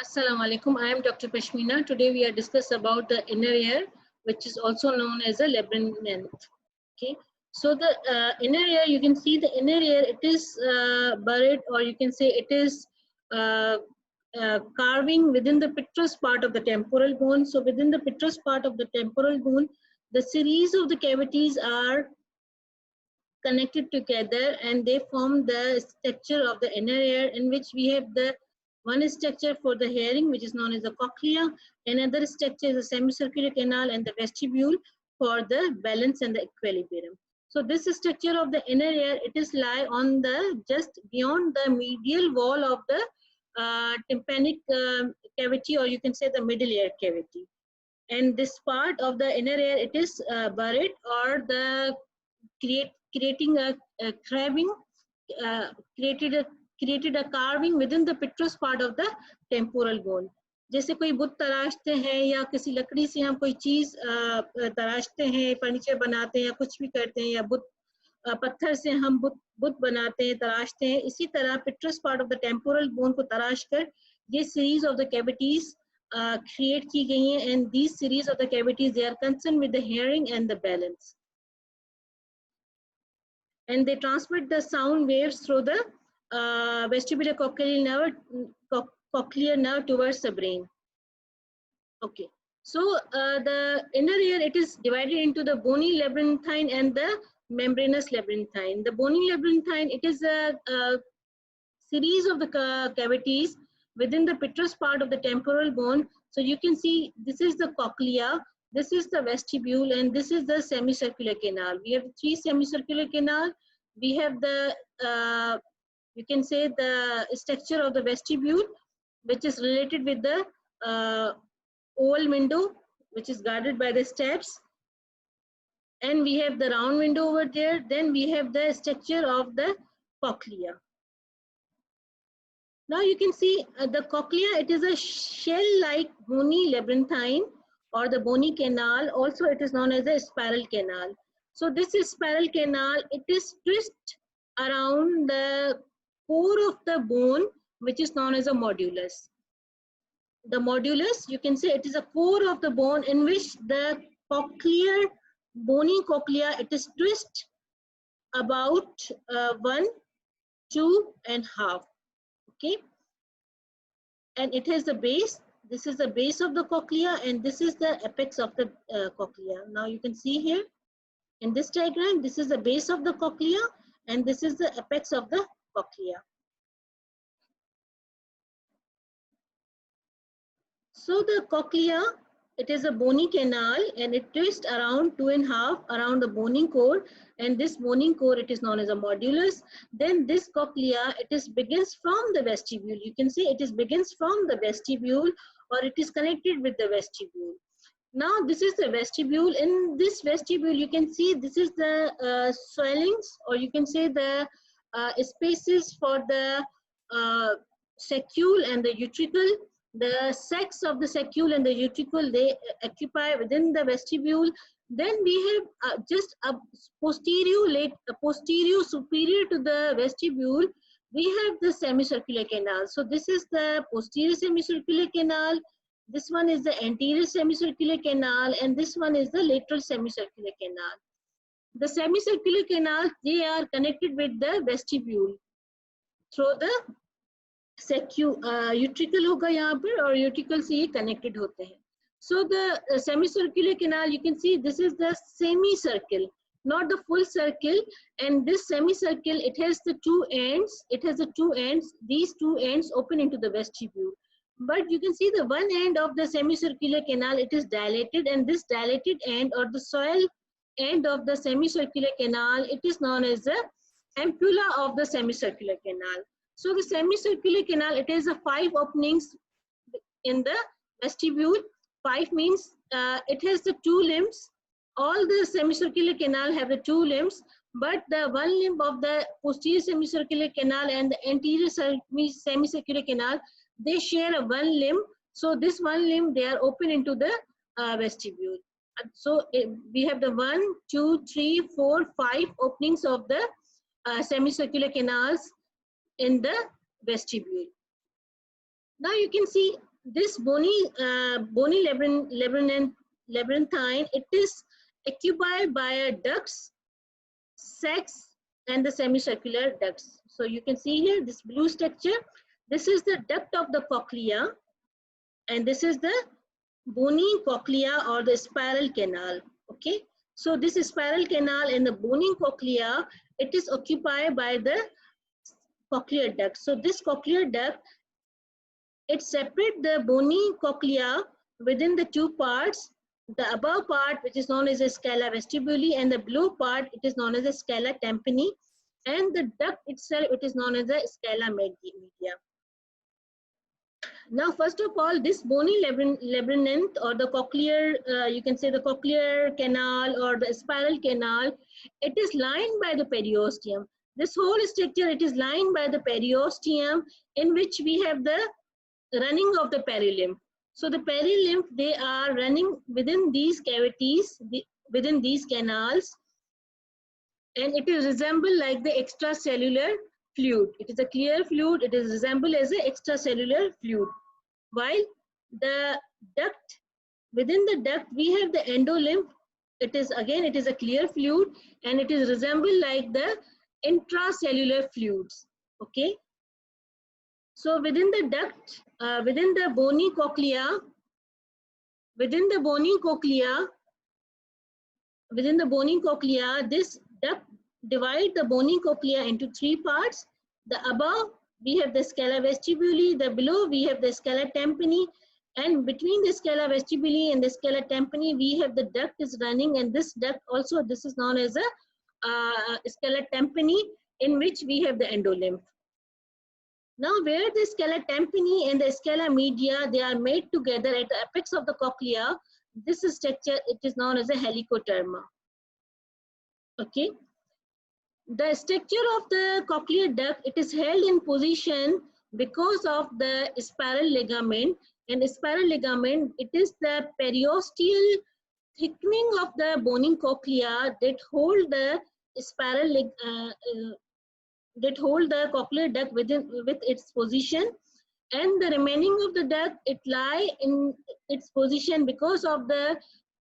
Assalamu alaikum. I am Dr. Pashmina. Today we are discussing about the inner ear, which is also known as a labyrinth. Okay. So the inner ear, you can see the inner ear. It is buried, or you can say it is uh, carving within the petrous part of the temporal bone. So within the petrous part of the temporal bone, the series of the cavities are connected together and they form the structure of the inner ear, in which we have the one structure for the hearing, which is known as the cochlea. Another structure is the semicircular canal and the vestibule for the balance and the equilibrium. So this structure of the inner ear, it is lie on the just beyond the medial wall of the tympanic cavity, or you can say the middle ear cavity. And this part of the inner ear, it is buried, or the creating a carving, uh, created a created a carving within the petrous part of the temporal bone. जैसे कोई बुत तराशते हैं या किसी लकड़ी से हम कोई चीज तराशते हैं, फर्नीचर बनाते हैं या कुछ भी करते हैं, या बुत पत्थर से हम बुत बुत बनाते हैं, तराशते हैं, इसी तरह पेट्रस part of the temporal bone को तराश कर ये series of the cavities create की गई हैं, and these series of the cavities, they are concerned with the hearing and the balance, and they transmit the sound waves through the vestibular cochlear nerve towards the brain. Okay, so the inner ear, it is divided into the bony labyrinthine and the membranous labyrinthine. The bony labyrinthine, it is a series of the cavities within the petrous part of the temporal bone. So you can see this is the cochlea, this is the vestibule, and this is the semicircular canal. We have three semicircular canal. We have the you can say the structure of the vestibule, which is related with the oval window, which is guarded by the steps, and we have the round window over there. Then we have the structure of the cochlea. Now you can see the cochlea, it is a shell-like bony labyrinthine or the bony canal. Also it is known as a spiral canal. So this is spiral canal, it is twisted around the core of the bone, which is known as a modulus. The modulus, you can say it is a core of the bone in which the cochlear, bony cochlea, it is twisted about 1, 2 and half. Okay, and it has the base. This is the base of the cochlea, and this is the apex of the cochlea. Now you can see here in this diagram, this is the base of the cochlea and this is the apex of the cochlea. So the cochlea, it is a bony canal and it twists around 2 and half around the boning core, and this boning core, it is known as a modulus. Then this cochlea, it is begins from the vestibule. You can see it is begins from the vestibule, or it is connected with the vestibule. Now this is the vestibule. In this vestibule, you can see this is the swellings, or you can say the spaces for the saccule and the utricle. The sacs of the saccule and the utricle, they occupy within the vestibule. Then we have just a posterior superior to the vestibule, we have the semicircular canal. So this is the posterior semicircular canal, this one is the anterior semicircular canal, and this one is the lateral semicircular canal. The semicircular canals, they are connected with the vestibule through the utricle होगा यहाँ पर, और utricle से ये connected होते हैं. So the semicircular canal, you can see this is the semicircle, not the full circle, and this semicircle, it has the two ends. It has the two ends. These two ends open into the vestibule. But you can see the one end of the semicircular canal, it is dilated, and this dilated end, or the soil end of the semicircular canal, it is known as the ampulla of the semicircular canal. So the semicircular canal, it has 5 openings in the vestibule. 5 means it has the 2 limbs. All the semicircular canal have the 2 limbs, but the one limb of the posterior semicircular canal and the anterior semicircular canal, they share a one limb. So this one limb, they are open into the vestibule. So we have the 1, 2, 3, 4, 5 openings of the semicircular canals in the vestibule. Now you can see this bony labyrinthine. It is occupied by a ducts, sacs, and the semicircular ducts. So you can see here this blue structure. This is the duct of the cochlea, and this is the bony cochlea or the spiral canal. Okay, so this spiral canal and the bony cochlea, it is occupied by the cochlear duct. So this cochlear duct, it separates the bony cochlea within the two parts. The above part, which is known as a scala vestibuli, and the below part, it is known as a scala tympani, and the duct itself, it is known as a scala media. Now, first of all, this bony labyrinth or the cochlear, you can say the cochlear canal or the spiral canal, it is lined by the periosteum. This whole structure, it is lined by the periosteum, in which we have the running of the perilymph. So the perilymph, they are running within these cavities, within these canals, and it is resemble like the extracellular fluid. It is a clear fluid. It is resemble as an extracellular fluid. While the duct, within the duct, we have the endolymph. It is again, it is a clear fluid, and it is resemble like the intracellular fluids. Okay. So within the duct, within the bony cochlea, this duct divide the bony cochlea into three parts. The above, we have the scala vestibuli, the below we have the scala tympani, and between the scala vestibuli and the scala tympani, we have the duct is running, and this duct also, this is known as a scala tympani, in which we have the endolymph. Now, where the scala tympani and the scala media, they are made together at the apex of the cochlea, this structure, it is known as a helicoderma. Okay. The structure of the cochlear duct, it is held in position because of the spiral ligament, and the spiral ligament, it is the periosteal thickening of the bony cochlea that hold the cochlear duct with its position, and the remaining of the duct, it lie in its position because of the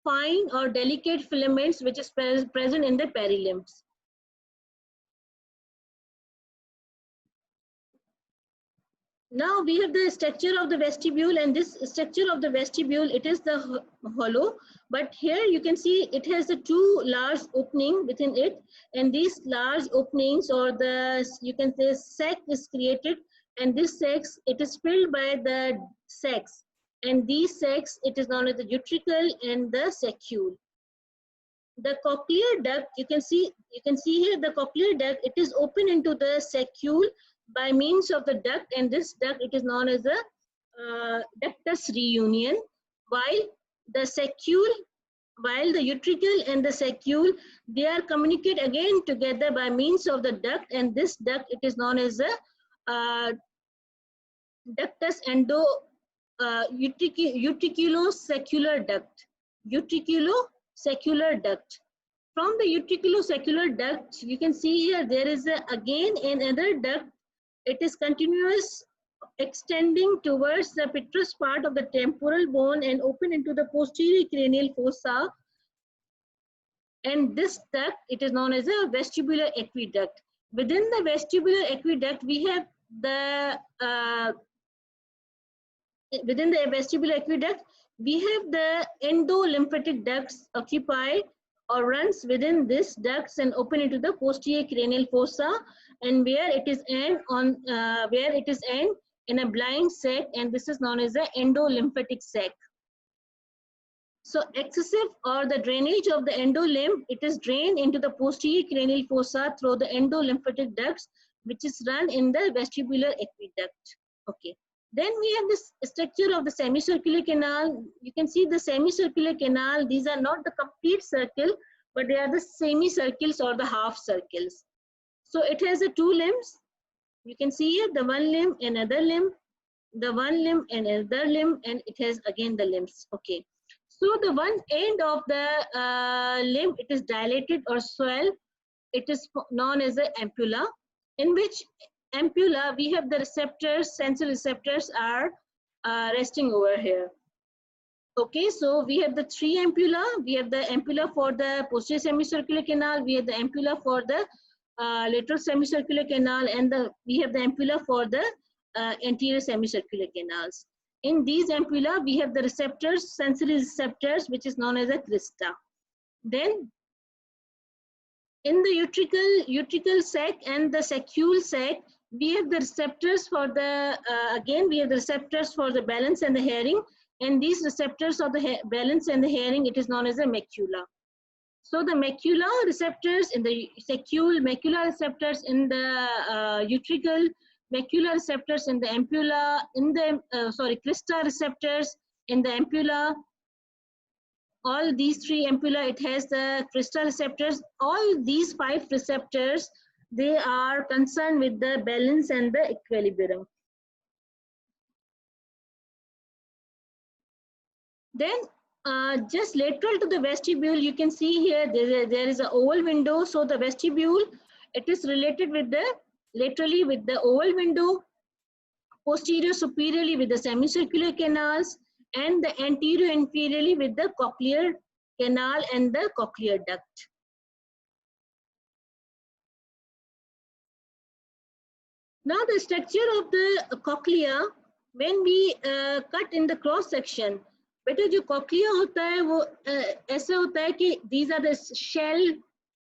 fine or delicate filaments which is present in the perilymphs. Now we have the structure of the vestibule, and this structure of the vestibule, it is the hollow, but here you can see it has the two large opening within it, and these large openings, or the, you can say, sac is created, and this sac, it is filled by the sacs, and these sacs, it is known as the utricle and the saccule. The cochlear duct, you can see here the cochlear duct, it is open into the saccule by means of the duct, and this duct, it is known as the ductus reunion, while the utricle and the saccule, they are communicate again together by means of the duct, and this duct, it is known as the ductus utriculosaccular duct. From the utriculosaccular duct, you can see here there is again another duct. It is continuous, extending towards the petrous part of the temporal bone and open into the posterior cranial fossa. And this duct, it is known as a vestibular aqueduct. Within the vestibular aqueduct, we have the within the vestibular aqueduct, we have the endolymphatic ducts occupied or runs within this ducts and open into the posterior cranial fossa, and where it is end in a blind sac, and this is known as the endolymphatic sac. So excessive or the drainage of the endolymph, it is drained into the posterior cranial fossa through the endolymphatic ducts, which is run in the vestibular aqueduct. Okay. Then we have this structure of the semicircular canal. You can see the semicircular canal. These are not the complete circle, but they are the semicircles or the half circles. So it has the two limbs. You can see here the one limb, another limb, the one limb and another limb, and it has again the limbs. Okay. So the one end of the limb, it is dilated or swell. It is known as the ampulla, in which ampulla, we have the receptors, sensory receptors are resting over here. Okay, so we have the three ampulla. We have the ampulla for the posterior semicircular canal. We have the ampulla for the lateral semicircular canal, and we have the ampulla for the anterior semicircular canals. In these ampulla, we have the receptors, sensory receptors, which is known as a crista. Then, in the utricle sac and the saccule sac, we have the receptors for the again we have the receptors for the balance and the hearing. And these receptors of the balance and the hearing, it is known as a macula. So the macula receptors in the saccule, macula receptors in the utricle, macula receptors in the ampulla, in the crista receptors in the ampulla. All these three ampulla, it has the crista receptors. All these 5 receptors, they are concerned with the balance and the equilibrium. Then just lateral to the vestibule, you can see here there is an oval window. So the vestibule, it is related with the laterally with the oval window, posterior superiorly with the semicircular canals, and the anterior inferiorly with the cochlear canal and the cochlear duct. Now the structure of the cochlea, when we cut in the cross section, बेटा जो cochlea होता है वो ऐसे होता है कि these are the shell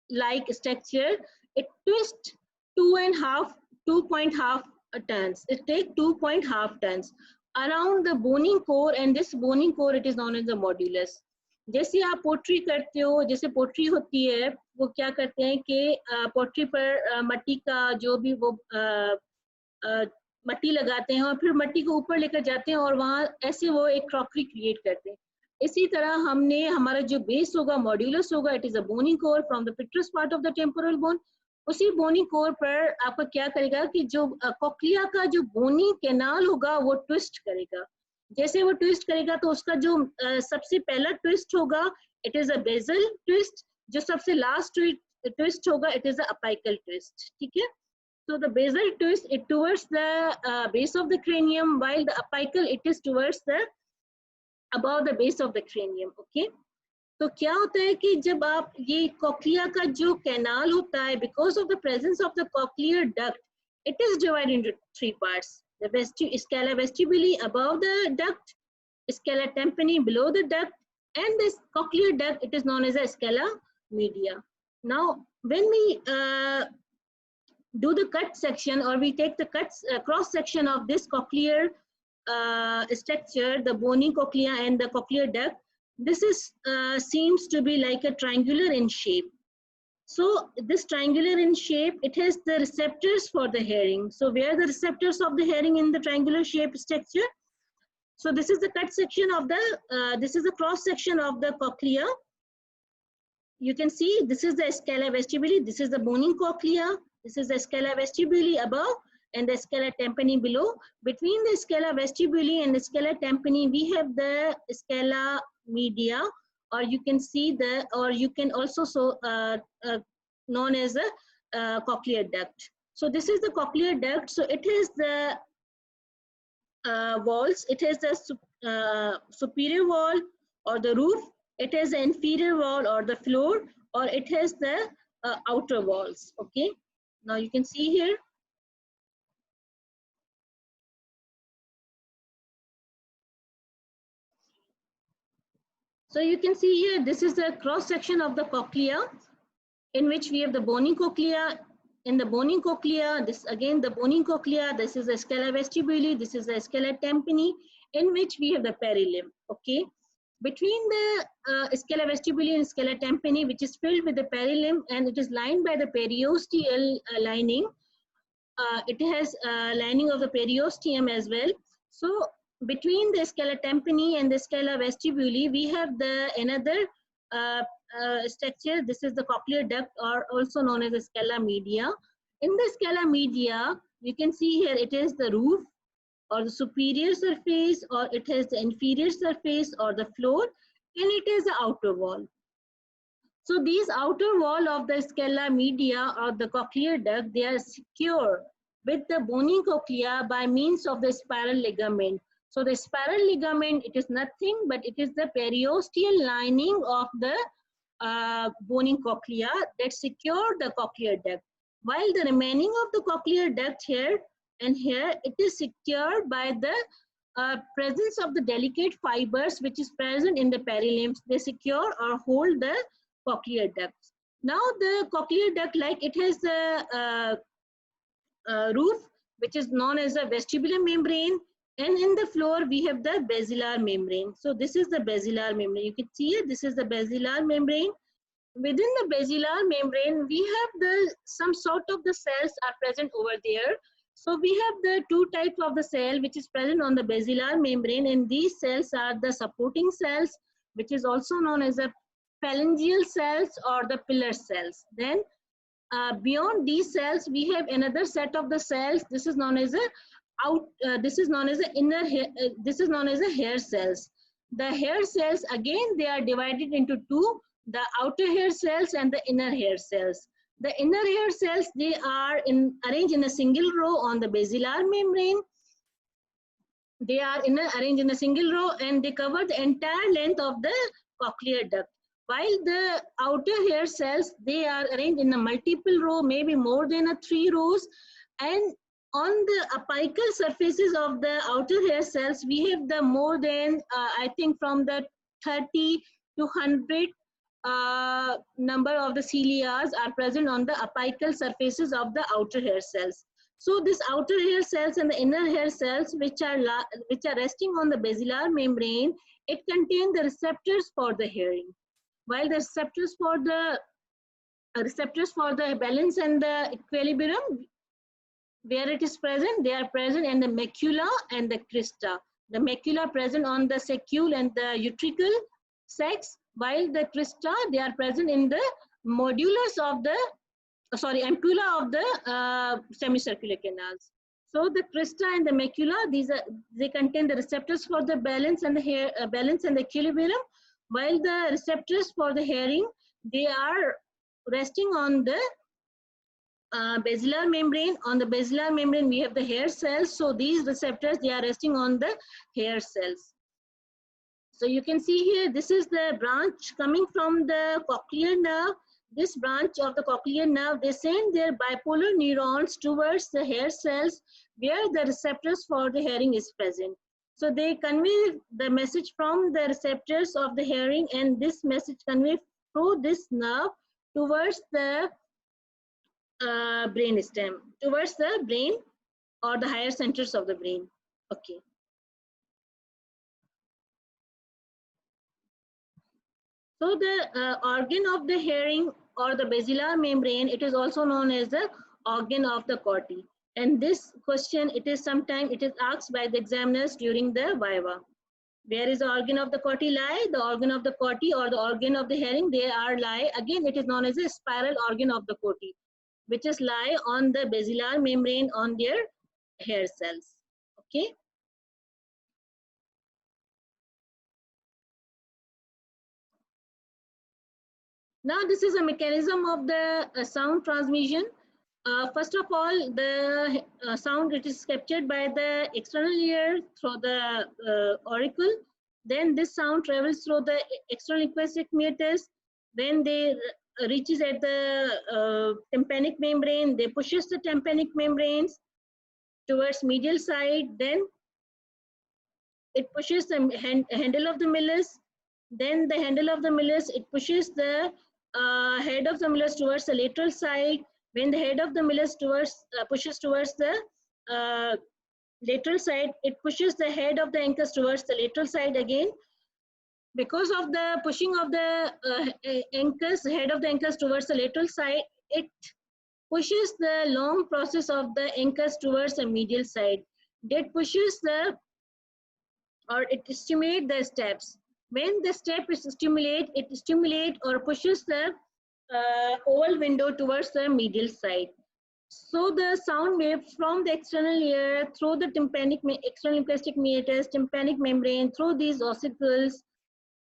like structure. It twists 2.5 tons. It takes 2.5 tons around the boning core, and this boning core, it is known as the modulus. जैसे आप पोट्री करते हो, जैसे पोट्री होती है, वो क्या करते हैं कि पोट्री पर मट्टी का जो भी वो मट्टी लगाते हैं और फिर मट्टी को ऊपर लेकर जाते हैं और वहाँ ऐसे वो एक क्रॉकरी क्रिएट करते हैं. इसी तरह हमने हमारा जो बेस होगा, मॉड्यूलस होगा, it is a boning core from the पेट्रस part of the temporal bone. उसी बोनिंग कोर पर आपका क्या करेगा कि जो कॉक्लिया का जो बोनी कैनाल होगा वो ट्विस्ट करेगा. जैसे वो ट्विस्ट करेगा तो उसका जो सबसे पहला ट्विस्ट होगा, it is a basal twist. जो सबसे लास्ट ट्विस्ट होगा, it is a apical twist. ठीक है. So the basal twist, it towards the base of the cranium, while the apical, it is towards the above the base of the cranium. Okay. तो क्या होता है कि जब आप ये कॉक्लिया का जो कैनाल होता है, because of the presence of the cochlear duct, it is divided into 3 parts. The scala vestibuli above the duct, scala tympani below the duct, and this cochlear duct, it is known as a scala media. Now, when we do the cut section, or we take the cross section of this cochlear structure, the bony cochlea and the cochlear duct, this is seems to be like a triangular in shape. So this triangular in shape, it has the receptors for the hearing. So where are the receptors of the hearing in the triangular shape structure? So this is the cut section of the this is the cross section of the cochlea. You can see this is the scala vestibuli, this is the boning cochlea, this is the scala vestibuli above and the scala tympani below. Between the scala vestibuli and the scala tympani, we have the scala media, or you can see the, or you can also known as the cochlear duct. So this is the cochlear duct. So it has the walls. It has the superior wall or the roof. It has the inferior wall or the floor, or it has the outer walls. Okay. Now you can see here. So you can see here, this is the cross section of the cochlea, in which we have the boning cochlea. In the boning cochlea, this again the boning cochlea, this is the scala vestibuli, this is the scala tympani, in which we have the perilimb. Okay. Between the scala vestibuli and scala tympani, which is filled with the perilimb, and it is lined by the periosteal lining. It has lining of the periosteum as well. So between the scala tympani and the scala vestibuli, we have the another structure. This is the cochlear duct, or also known as the scala media. In the scala media, you can see here it is the roof or the superior surface, or it has the inferior surface or the floor, and it is the outer wall. So these outer wall of the scala media or the cochlear duct, they are secure with the bony cochlea by means of the spiral ligament. So the spiral ligament, it is nothing but it is the periosteal lining of the bony cochlea that secure the cochlear duct. While the remaining of the cochlear duct here and here, it is secured by the presence of the delicate fibers which is present in the perilimbs. They secure or hold the cochlear ducts. Now the cochlear duct, like it has the roof which is known as the vestibular membrane, and in the floor we have the basilar membrane. So this is the basilar membrane. You can see it, this is the basilar membrane. Within the basilar membrane, we have the some sort of the cells are present over there. So we have the two types of the cell which is present on the basilar membrane, and these cells are the supporting cells, which is also known as the phalangeal cells or the pillar cells. Then beyond these cells, we have another set of the cells. This is known as a this is known as the inner hair. This is known as the hair cells. The hair cells, again, they are divided into two: the outer hair cells and the inner hair cells. The inner hair cells, they are arranged in a single row on the basilar membrane. They are arranged in a single row, and they cover the entire length of the cochlear duct. While the outer hair cells, they are arranged in a multiple row, maybe more than 3 rows, and on the apical surfaces of the outer hair cells, we have the more than, I think from the 30 to 100 number of the cilia are present on the apical surfaces of the outer hair cells. So this outer hair cells and the inner hair cells, which are resting on the basilar membrane, it contains the receptors for the hearing. While the receptors for the balance and the equilibrium, where it is present, they are present in the macula and the crista. The macula present on the saccule and the utricle sacs, while the crista, they are present in the modulus of the ampulla of the semicircular canals. So the crista and the macula, they contain the receptors for the balance and the balance and the equilibrium, while the receptors for the hearing, they are resting on the basilar membrane. On the basilar membrane, we have the hair cells. So these receptors, they are resting on the hair cells. So you can see here, this is the branch coming from the cochlear nerve. This branch of the cochlear nerve, they send their bipolar neurons towards the hair cells where the receptors for the hearing is present. So they convey the message from the receptors of the hearing, and this message conveyed through this nerve towards the brain stem, towards the brain or the higher centers of the brain. Okay. So the organ of the hearing or the basilar membrane, it is also known as the organ of the Corti. And this question, it is asked by the examiners during the viva. Where is the organ of the Corti lie? The organ of the Corti or the organ of the hearing, they are lie. Again, it is known as a spiral organ of the Corti, which is lie on the basilar membrane on their hair cells. Okay. Now this is a mechanism of the sound transmission. First of all, the sound, it is captured by the external ear through the auricle. Then this sound travels through the external acoustic meatus. Then they reaches at the tympanic membrane. They pushes the tympanic membranes towards medial side. Then it pushes the handle of the Millis. Then the handle of the Millis, it pushes the head of the Millis towards the lateral side. When the head of the Millis pushes towards the lateral side, it pushes the head of the Ancus towards the lateral side again. Because of the pushing of the head of the Ancus towards the lateral side, it pushes the long process of the Ancus towards the medial side. That pushes it stimulates the steps. When the step is stimulated, it stimulates or pushes the oval window towards the medial side. So the sound wave from the external ear through the external acoustic meatus, tympanic membrane, through these ossicles,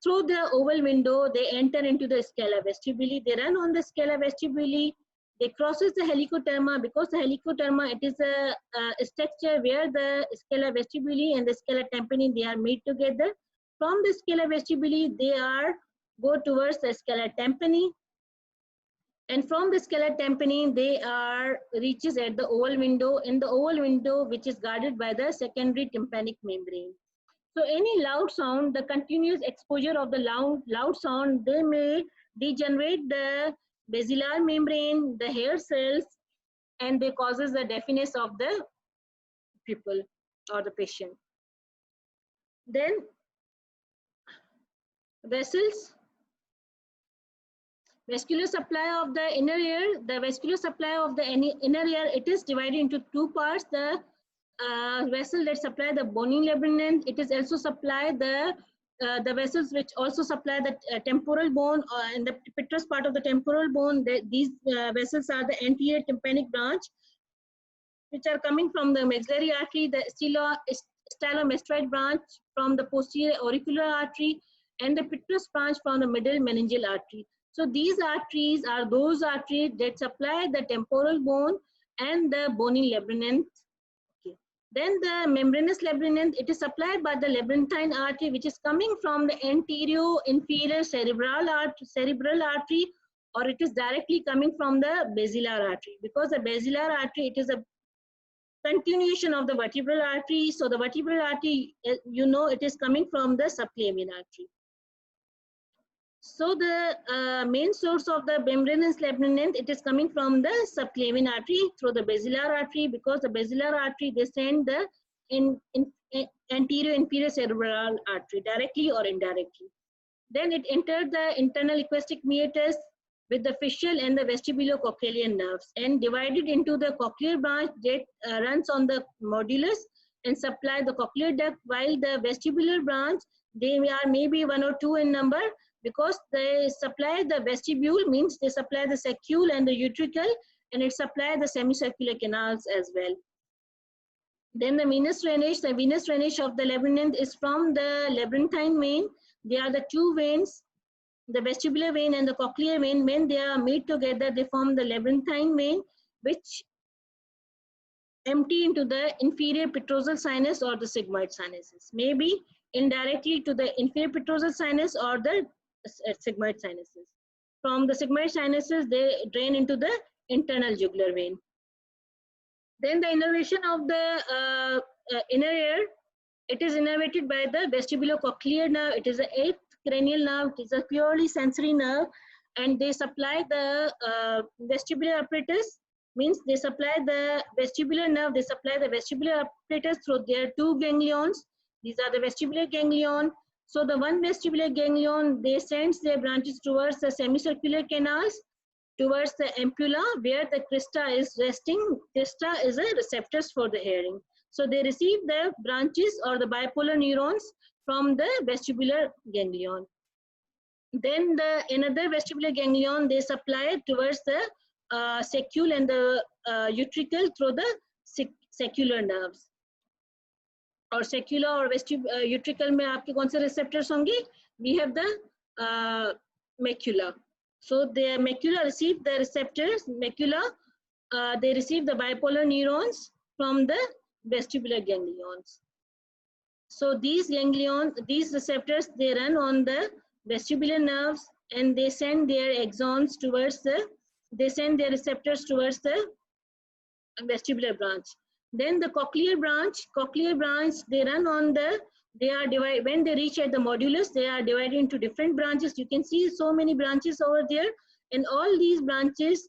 through the oval window, they enter into the scala vestibuli. They run on the scala vestibuli. they crosses the helicoderma, because the helicoderma, it is a structure where the scala vestibuli and the scala tympani, they are made together. From the scala vestibuli, they are go towards the scala tympani, and from the scala tympani, they are reaches at the oval window, in the oval window which is guarded by the secondary tympanic membrane. So any loud sound, the continuous exposure of the loud sound, they may degenerate the basilar membrane, the hair cells, and they causes the deafness of the people or the patient. Then vessels, vascular supply of the inner ear. The vascular supply of the inner ear, it is divided into two parts. The vessel that supply the bony labyrinth, it is also supply the vessels which also supply the temporal bone and the petrous part of the temporal bone. These vessels are the anterior tympanic branch, which are coming from the maxillary artery, the stylomastoid branch from the posterior auricular artery, and the petrous branch from the middle meningeal artery. So these arteries are those arteries that supply the temporal bone and the bony labyrinth. Okay. Then the membranous labyrinth, it is supplied by the labyrinthine artery, which is coming from the anterior inferior cerebral artery, or it is directly coming from the basilar artery, because the basilar artery, it is a continuation of the vertebral artery. So the vertebral artery, you know, it is coming from the subclavian artery. So the main source of the membranous labyrinth, it is coming from the subclavian artery through the basilar artery, because the basilar artery, they send the anterior inferior cerebral artery directly or indirectly. Then it entered the internal equistic meatus with the facial and the vestibulocochlear nerves, and divided into the cochlear branch that runs on the modulus and supply the cochlear duct, while the vestibular branch, they are maybe 1 or 2 in number, because they supply the vestibule, means they supply the saccule and the utricle, and it supply the semicircular canals as well. Then the venous drainage of the labyrinth is from the labyrinthine vein. They are the two veins, the vestibular vein and the cochlear vein. When they are made together, they form the labyrinthine vein, which empty into the inferior petrosal sinus or the sigmoid sinuses, maybe indirectly to the inferior petrosal sinus or the sigmoid sinuses. From the sigmoid sinuses, they drain into the internal jugular vein. Then the innervation of the inner ear, it is innervated by the vestibulocochlear nerve. It is the 8th cranial nerve. It is a purely sensory nerve, and they supply the vestibular apparatus, means they supply the vestibular nerve, they supply the vestibular apparatus through their 2 ganglions. These are the vestibular ganglion. So the one vestibular ganglion, they sends their branches towards the semicircular canals, towards the ampulla where the crista is resting. Crista is a receptors for the hearing. So they receive the branches or the bipolar neurons from the vestibular ganglion. Then another vestibular ganglion, they supply towards the saccule and the utricle through the saccular nerves. और secular और utricle में आपके कौन से receptors होंगे? We have the macula. So the macula receive the receptors. Macula, they receive the bipolar neurons from the vestibular ganglions. So these ganglions, these receptors, they run on the vestibular nerves, and they send their axons towards the, they send their receptors towards the vestibular branch. Then the cochlear branch, they run on the, they are divided, when they reach at the modulus, they are divided into different branches. You can see so many branches over there, and all these branches,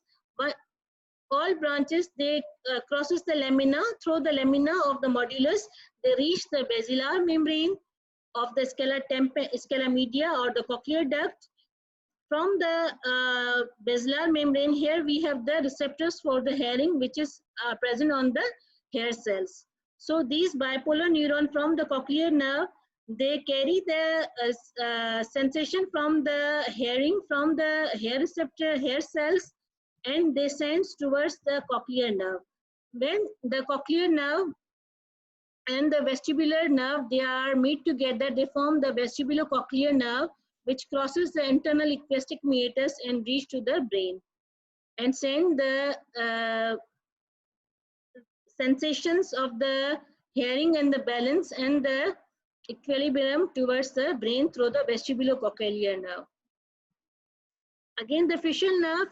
all branches, they crosses the lamina. Through the lamina of the modulus, they reach the basilar membrane of the scala media or the cochlear duct. From the basilar membrane, here we have the receptors for the hearing, which is present on the hair cells. So these bipolar neuron from the cochlear nerve, they carry the sensation from the hearing, from the hair receptor, hair cells, and they sends towards the cochlear nerve. When the cochlear nerve and the vestibular nerve, they are meet together, they form the vestibulocochlear nerve, which crosses the internal equistic meatus and reach to the brain. and send the sensations of the hearing and the balance and the equilibrium towards the brain through the vestibulocochlear nerve. Again, the facial nerve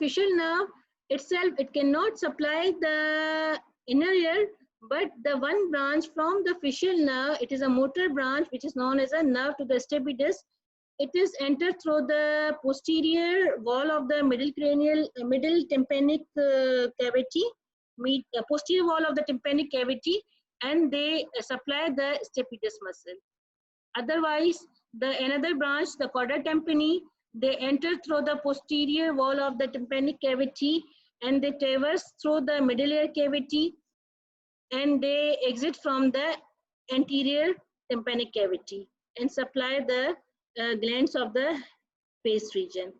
itself, it cannot supply the inner ear, but the one branch from the facial nerve, it is a motor branch which is known as a nerve to the stapedius. It is entered through the posterior wall of the middle tympanic cavity, posterior wall of the tympanic cavity, and they supply the stapedius muscle. Otherwise, another branch, the chorda tympani, they enter through the posterior wall of the tympanic cavity and they traverse through the middle ear cavity and they exit from the anterior tympanic cavity and supply the glands of the face region.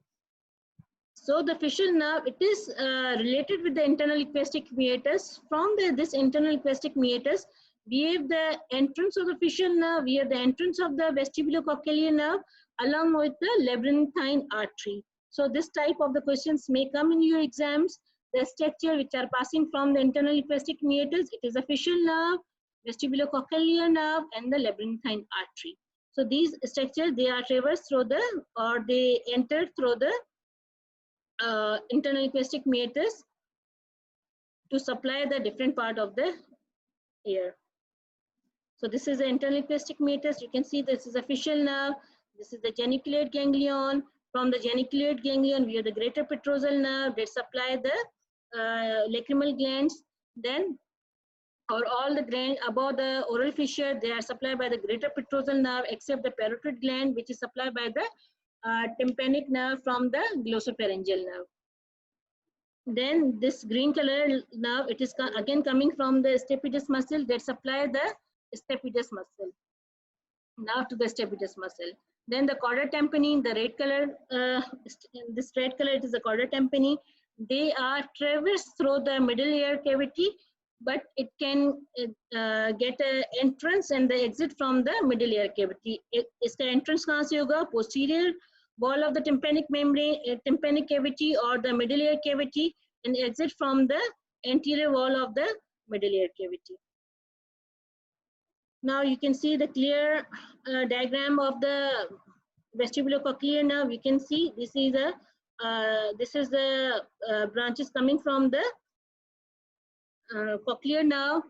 So the facial nerve, it is related with the internal equestic meatus. From this internal equestic meatus, we have the entrance of the facial nerve, we have the entrance of the vestibulocochlear nerve along with the labyrinthine artery. So this type of the questions may come in your exams. The structure which are passing from the internal equestic meatus, it is a facial nerve, vestibulocochlear nerve, and the labyrinthine artery. So these structures, they are traversed through the, or they enter through the internal equestic meatus to supply the different part of the ear. So this is the internal equestic meatus. You can see this is a facial nerve. This is the geniculate ganglion. From the geniculate ganglion, we have the greater petrosal nerve that supply the lacrimal glands. Then, or all the glands above the oral fissure, they are supplied by the greater petrosal nerve, except the parotid gland, which is supplied by the tympanic nerve from the glossopharyngeal nerve. Then this green color nerve, it is again coming from the stapedius muscle that supply the stapedius muscle. Now to the stapedius muscle. Then the chorda tympani, the red color, this red color, it is the chorda tympani. They are traversed through the middle ear cavity, but it can get an entrance and the exit from the middle ear cavity. Iska entrance kahan se hoga? Posterior wall of the tympanic membrane, tympanic cavity or the middle ear cavity, and exit from the anterior wall of the middle ear cavity. Now you can see the clear diagram of the vestibulocochlear nerve. You can see this is the branches coming from the cochlear nerve.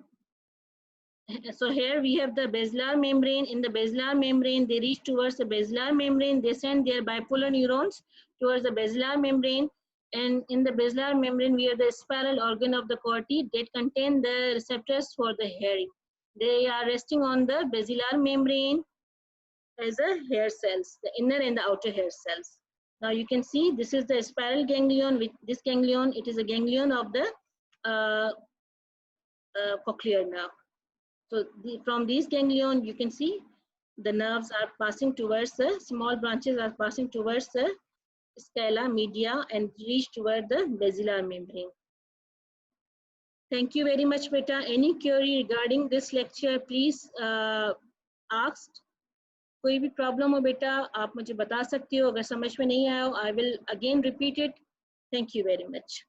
So here we have the basilar membrane. In the basilar membrane, they reach towards the basilar membrane. They send their bipolar neurons towards the basilar membrane. And in the basilar membrane, we have the spiral organ of the corti that contain the receptors for the hearing. They are resting on the basilar membrane as a hair cells, the inner and the outer hair cells. Now you can see this is the spiral ganglion. With this ganglion, it is a ganglion of the cochlear nerve. So from these ganglion, you can see the nerves are passing towards the small branches are passing towards the scala media and reach toward the basilar membrane. Thank you very much, beta. Any query regarding this lecture, please ask. कोई भी problem हो बेटा आप मुझे बता सकते हो. अगर समझ में नहीं आया हो, I will again repeat it. Thank you very much.